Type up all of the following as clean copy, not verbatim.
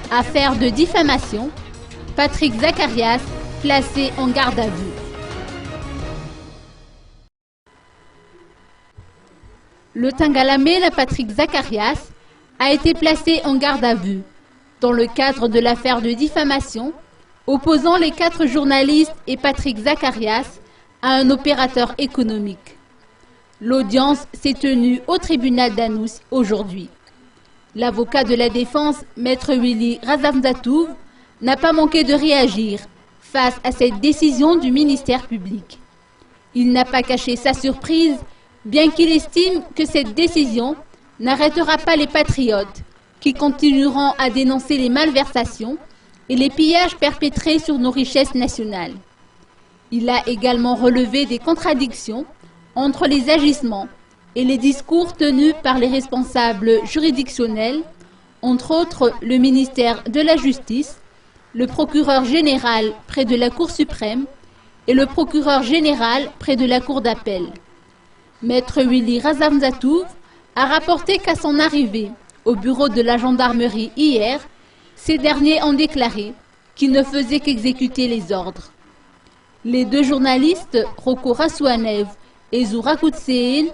Affaire de diffamation, Patrick Zacharias placé en garde à vue. Le Tingalamela Patrick Zacharias a été placé en garde à vue dans le cadre de l'affaire de diffamation opposant les 4 journalistes et Patrick Zacharias à un opérateur économique. L'audience s'est tenue au tribunal d'Anous aujourd'hui. L'avocat de la défense, Maître Willy Razamzatouv, n'a pas manqué de réagir face à cette décision du ministère public. Il n'a pas caché sa surprise, bien qu'il estime que cette décision n'arrêtera pas les patriotes qui continueront à dénoncer les malversations et les pillages perpétrés sur nos richesses nationales. Il a également relevé des contradictions entre les agissements et les discours tenus par les responsables juridictionnels, entre autres le ministère de la Justice, le procureur général près de la Cour suprême et le procureur général près de la Cour d'appel. Maître Willy Razamzatouv a rapporté qu'à son arrivée au bureau de la gendarmerie hier, ces derniers ont déclaré qu'ils ne faisaient qu'exécuter les ordres. Les 2 journalistes, Rocco Rassouanev et Zoura Koutséen,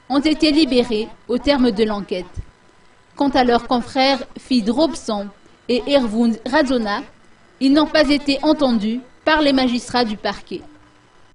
ont été libérés au terme de l'enquête. Quant à leurs confrères Fid Robson et Ervund Razona, ils n'ont pas été entendus par les magistrats du parquet.